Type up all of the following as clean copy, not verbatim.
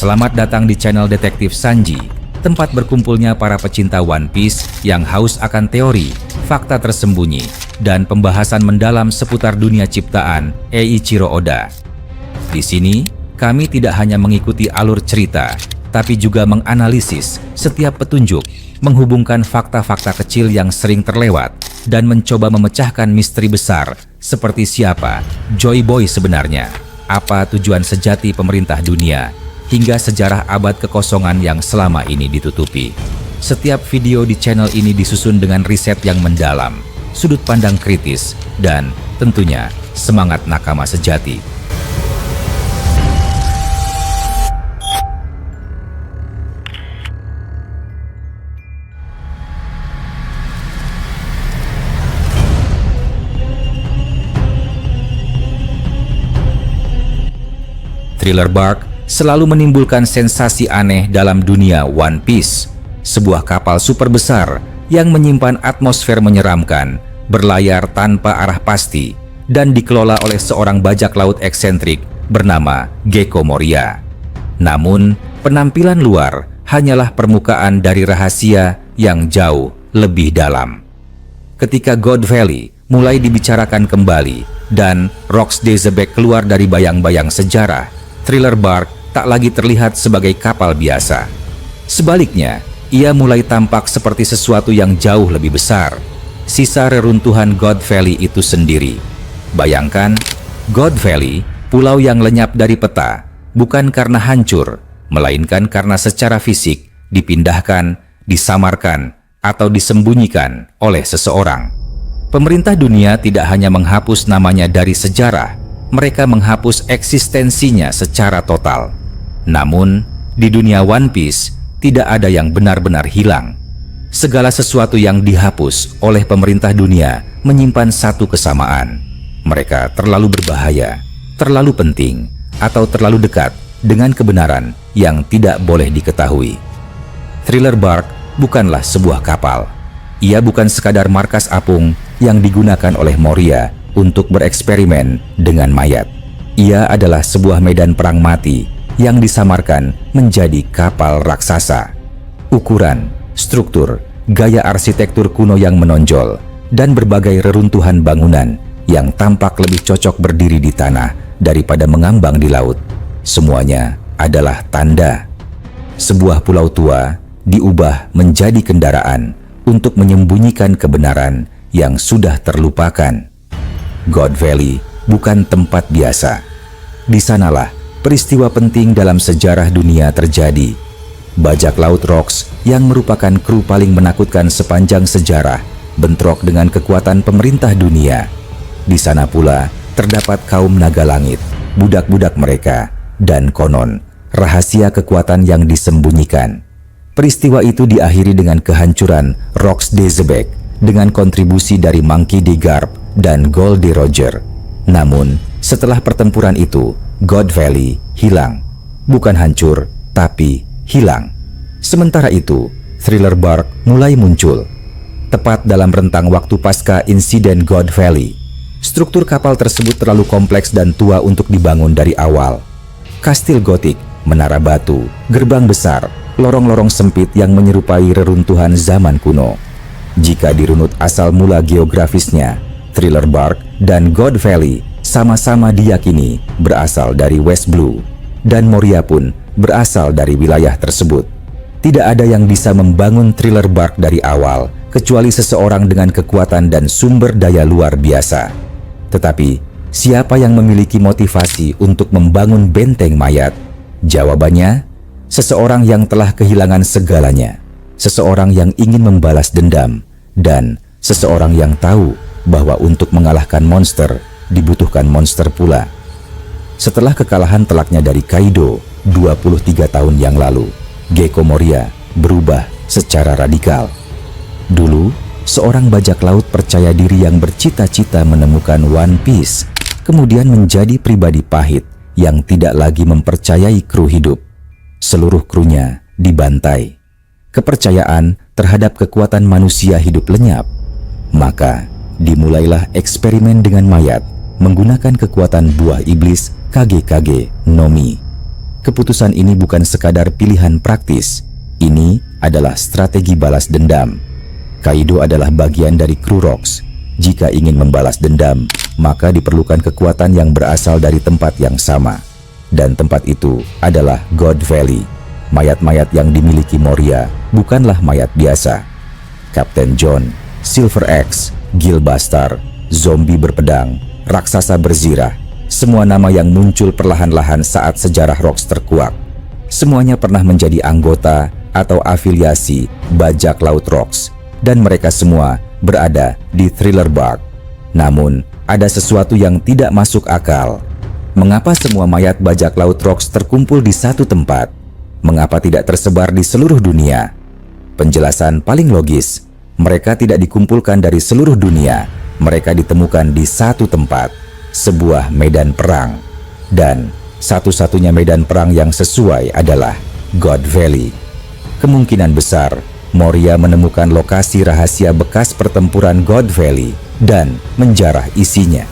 Selamat datang di channel Detektif Sanji, tempat berkumpulnya para pecinta One Piece yang haus akan teori, fakta tersembunyi, dan pembahasan mendalam seputar dunia ciptaan Eiichiro Oda. Di sini, kami tidak hanya mengikuti alur cerita, tapi juga menganalisis setiap petunjuk, menghubungkan fakta-fakta kecil yang sering terlewat, dan mencoba memecahkan misteri besar seperti siapa Joy Boy sebenarnya, apa tujuan sejati pemerintah dunia, hingga sejarah abad kekosongan yang selama ini ditutupi. Setiap video di channel ini disusun dengan riset yang mendalam, sudut pandang kritis, dan tentunya semangat nakama sejati. Thriller Bark selalu menimbulkan sensasi aneh dalam dunia One Piece. Sebuah kapal super besar yang menyimpan atmosfer menyeramkan, berlayar tanpa arah pasti, dan dikelola oleh seorang bajak laut eksentrik bernama Gecko Moria. Namun, penampilan luar hanyalah permukaan dari rahasia yang jauh lebih dalam. Ketika God Valley mulai dibicarakan kembali dan Rocks de Zebek keluar dari bayang-bayang sejarah, Thriller Bark tak lagi terlihat sebagai kapal biasa. Sebaliknya, ia mulai tampak seperti sesuatu yang jauh lebih besar, sisa reruntuhan God Valley itu sendiri. Bayangkan, God Valley, pulau yang lenyap dari peta, bukan karena hancur, melainkan karena secara fisik dipindahkan, disamarkan, atau disembunyikan oleh seseorang. Pemerintah dunia tidak hanya menghapus namanya dari sejarah, mereka menghapus eksistensinya secara total. Namun, di dunia One Piece, tidak ada yang benar-benar hilang. Segala sesuatu yang dihapus oleh pemerintah dunia menyimpan satu kesamaan. Mereka terlalu berbahaya, terlalu penting, atau terlalu dekat dengan kebenaran yang tidak boleh diketahui. Thriller Bark bukanlah sebuah kapal. Ia bukan sekadar markas apung yang digunakan oleh Moria untuk bereksperimen dengan mayat. Ia adalah sebuah medan perang mati yang disamarkan menjadi kapal raksasa. Ukuran, struktur, gaya arsitektur kuno yang menonjol, dan berbagai reruntuhan bangunan yang tampak lebih cocok berdiri di tanah daripada mengambang di laut. Semuanya adalah tanda. Sebuah pulau tua diubah menjadi kendaraan untuk menyembunyikan kebenaran yang sudah terlupakan. God Valley bukan tempat biasa. Di sanalah peristiwa penting dalam sejarah dunia terjadi. Bajak laut Rocks yang merupakan kru paling menakutkan sepanjang sejarah bentrok dengan kekuatan pemerintah dunia. Di sana pula terdapat kaum naga langit, budak-budak mereka, dan konon rahasia kekuatan yang disembunyikan. Peristiwa itu diakhiri dengan kehancuran Rocks de Zebek dengan kontribusi dari Monkey D. Garp dan Gold D. Roger. Namun, setelah pertempuran itu, God Valley hilang. Bukan hancur, tapi hilang. Sementara itu, Thriller Bark mulai muncul. Tepat dalam rentang waktu pasca insiden God Valley. Struktur kapal tersebut terlalu kompleks dan tua untuk dibangun dari awal. Kastil gotik, menara batu, gerbang besar, lorong-lorong sempit yang menyerupai reruntuhan zaman kuno. Jika dirunut asal mula geografisnya, Thriller Bark dan God Valley sama-sama diyakini berasal dari West Blue, dan Moria pun berasal dari wilayah tersebut. Tidak ada yang bisa membangun Thriller Bark dari awal, kecuali seseorang dengan kekuatan dan sumber daya luar biasa. Tetapi, siapa yang memiliki motivasi untuk membangun benteng mayat? Jawabannya, seseorang yang telah kehilangan segalanya, seseorang yang ingin membalas dendam, dan seseorang yang tahu bahwa untuk mengalahkan monster, dibutuhkan monster pula. Setelah kekalahan telaknya dari Kaido 23 tahun yang lalu, Gecko Moria berubah secara radikal. Dulu, seorang bajak laut percaya diri yang bercita-cita menemukan One Piece, kemudian menjadi pribadi pahit yang tidak lagi mempercayai kru hidup. Seluruh krunya dibantai. Kepercayaan terhadap kekuatan manusia hidup lenyap. Maka, dimulailah eksperimen dengan mayat menggunakan kekuatan buah iblis KGKG Nomi. keputusan ini bukan sekadar pilihan praktis. Ini adalah strategi balas dendam. Kaido adalah bagian dari kru Rocks. Jika ingin membalas dendam, maka diperlukan kekuatan yang berasal dari tempat yang sama. Dan tempat itu adalah God Valley. Mayat-mayat yang dimiliki Moria bukanlah mayat biasa. Kapten John, Silver Axe, Gilbastar, zombie berpedang, raksasa berzirah, semua nama yang muncul perlahan-lahan saat sejarah Rocks terkuak. Semuanya pernah menjadi anggota atau afiliasi bajak laut Rocks, dan mereka semua berada di Thriller Bark. Namun, ada sesuatu yang tidak masuk akal. Mengapa semua mayat bajak laut Rocks terkumpul di satu tempat? Mengapa tidak tersebar di seluruh dunia? Penjelasan paling logis, mereka tidak dikumpulkan dari seluruh dunia. Mereka ditemukan di satu tempat, sebuah medan perang. Dan satu-satunya medan perang yang sesuai adalah God Valley. Kemungkinan besar, Moria menemukan lokasi rahasia bekas pertempuran God Valley dan menjarah isinya.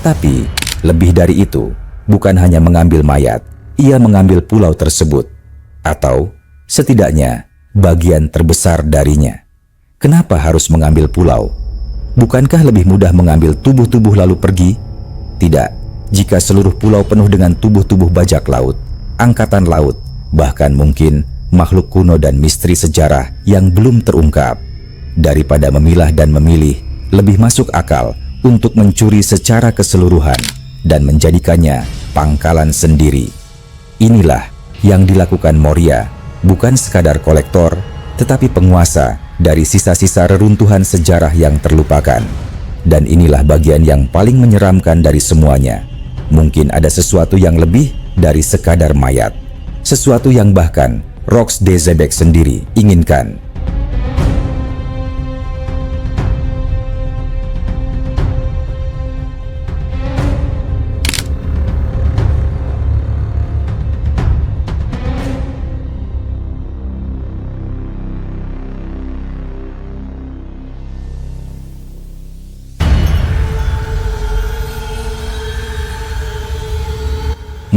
Tapi, lebih dari itu, bukan hanya mengambil mayat, ia mengambil pulau tersebut. Atau, setidaknya, bagian terbesar darinya. Kenapa harus mengambil pulau? Bukankah lebih mudah mengambil tubuh-tubuh lalu pergi? Tidak, jika seluruh pulau penuh dengan tubuh-tubuh bajak laut, angkatan laut, bahkan mungkin makhluk kuno dan misteri sejarah yang belum terungkap. Daripada memilah dan memilih, lebih masuk akal untuk mencuri secara keseluruhan dan menjadikannya pangkalan sendiri. Inilah yang dilakukan Moria, bukan sekadar kolektor, tetapi penguasa dari sisa-sisa reruntuhan sejarah yang terlupakan. Dan inilah bagian yang paling menyeramkan dari semuanya. Mungkin ada sesuatu yang lebih dari sekadar mayat. Sesuatu yang bahkan Rocks de Zebek sendiri inginkan.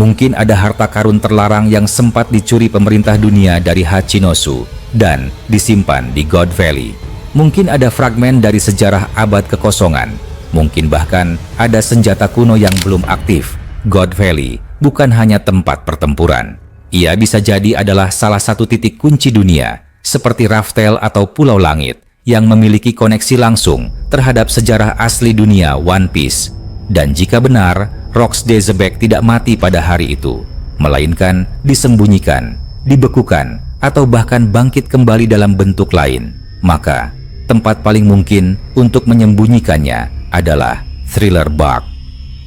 Mungkin ada harta karun terlarang yang sempat dicuri pemerintah dunia dari Hachinosu dan disimpan di God Valley. Mungkin ada fragmen dari sejarah abad kekosongan. Mungkin bahkan ada senjata kuno yang belum aktif. God Valley bukan hanya tempat pertempuran. Ia bisa jadi adalah salah satu titik kunci dunia, seperti Raftel atau Pulau Langit, yang memiliki koneksi langsung terhadap sejarah asli dunia One Piece. Dan jika benar, Rocks de Zebek tidak mati pada hari itu, melainkan disembunyikan, dibekukan, atau bahkan bangkit kembali dalam bentuk lain, maka tempat paling mungkin untuk menyembunyikannya adalah Thriller Bark.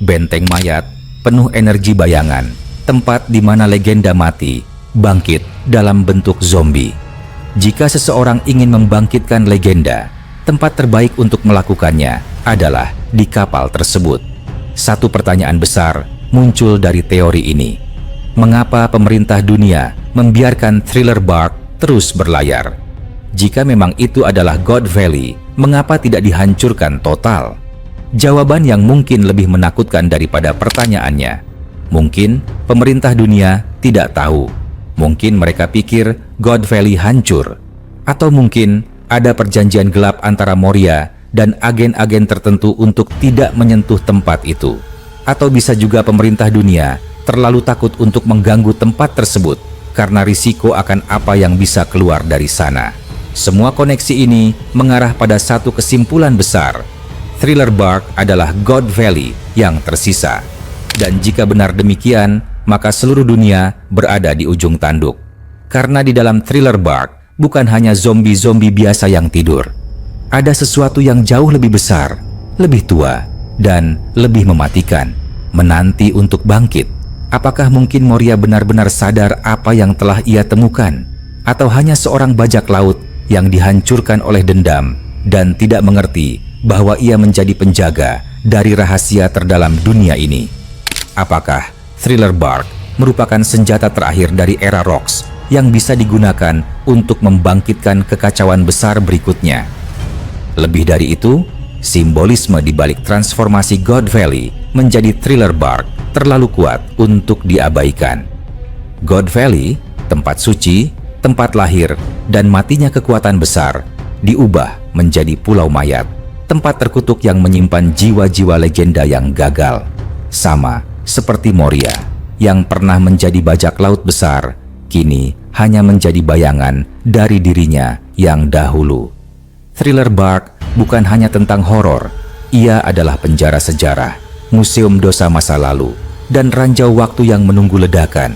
Benteng mayat, penuh energi bayangan, tempat di mana legenda mati, bangkit dalam bentuk zombie. Jika seseorang ingin membangkitkan legenda, tempat terbaik untuk melakukannya adalah di kapal tersebut. Satu pertanyaan besar muncul dari teori ini. Mengapa pemerintah dunia membiarkan Thriller Bark terus berlayar? Jika memang itu adalah God Valley, mengapa tidak dihancurkan total? Jawaban yang mungkin lebih menakutkan daripada pertanyaannya. Mungkin pemerintah dunia tidak tahu. Mungkin mereka pikir God Valley hancur. Atau mungkin ada perjanjian gelap antara Moria dan agen-agen tertentu untuk tidak menyentuh tempat itu. Atau bisa juga pemerintah dunia terlalu takut untuk mengganggu tempat tersebut karena risiko akan apa yang bisa keluar dari sana. Semua koneksi ini mengarah pada satu kesimpulan besar. Thriller Bark adalah God Valley yang tersisa. Dan jika benar demikian, maka seluruh dunia berada di ujung tanduk. Karena di dalam Thriller Bark bukan hanya zombie-zombie biasa yang tidur. Ada sesuatu yang jauh lebih besar, lebih tua, dan lebih mematikan, menanti untuk bangkit. Apakah mungkin Moria benar-benar sadar apa yang telah ia temukan? Atau hanya seorang bajak laut yang dihancurkan oleh dendam dan tidak mengerti bahwa ia menjadi penjaga dari rahasia terdalam dunia ini? Apakah Thriller Bark merupakan senjata terakhir dari era Rocks yang bisa digunakan untuk membangkitkan kekacauan besar berikutnya? Lebih dari itu, simbolisme di balik transformasi God Valley menjadi Thriller Bark terlalu kuat untuk diabaikan. God Valley, tempat suci, tempat lahir, dan matinya kekuatan besar, diubah menjadi pulau mayat, tempat terkutuk yang menyimpan jiwa-jiwa legenda yang gagal. Sama seperti Moria, yang pernah menjadi bajak laut besar, kini hanya menjadi bayangan dari dirinya yang dahulu. Thriller Bark bukan hanya tentang horor, ia adalah penjara sejarah, museum dosa masa lalu, dan ranjau waktu yang menunggu ledakan.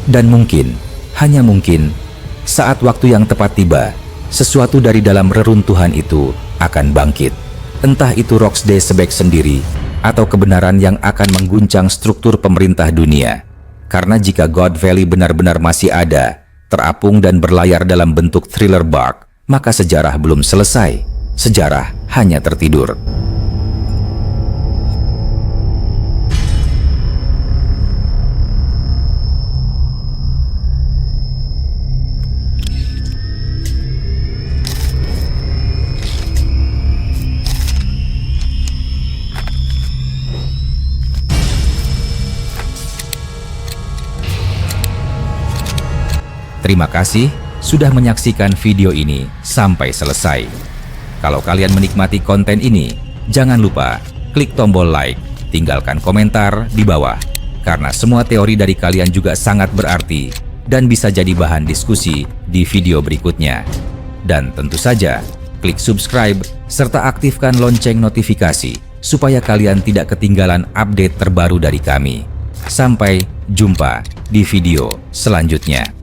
Dan mungkin, hanya mungkin, saat waktu yang tepat tiba, sesuatu dari dalam reruntuhan itu akan bangkit. Entah itu Roxdale Sebek sendiri, atau kebenaran yang akan mengguncang struktur pemerintah dunia. Karena jika God Valley benar-benar masih ada, terapung dan berlayar dalam bentuk Thriller Bark, maka sejarah belum selesai. Sejarah hanya tertidur. Terima kasih sudah menyaksikan video ini sampai selesai. Kalau kalian menikmati konten ini, jangan lupa klik tombol like, tinggalkan komentar di bawah. Karena semua teori dari kalian juga sangat berarti dan bisa jadi bahan diskusi di video berikutnya. Dan tentu saja, klik subscribe serta aktifkan lonceng notifikasi supaya kalian tidak ketinggalan update terbaru dari kami. Sampai jumpa di video selanjutnya.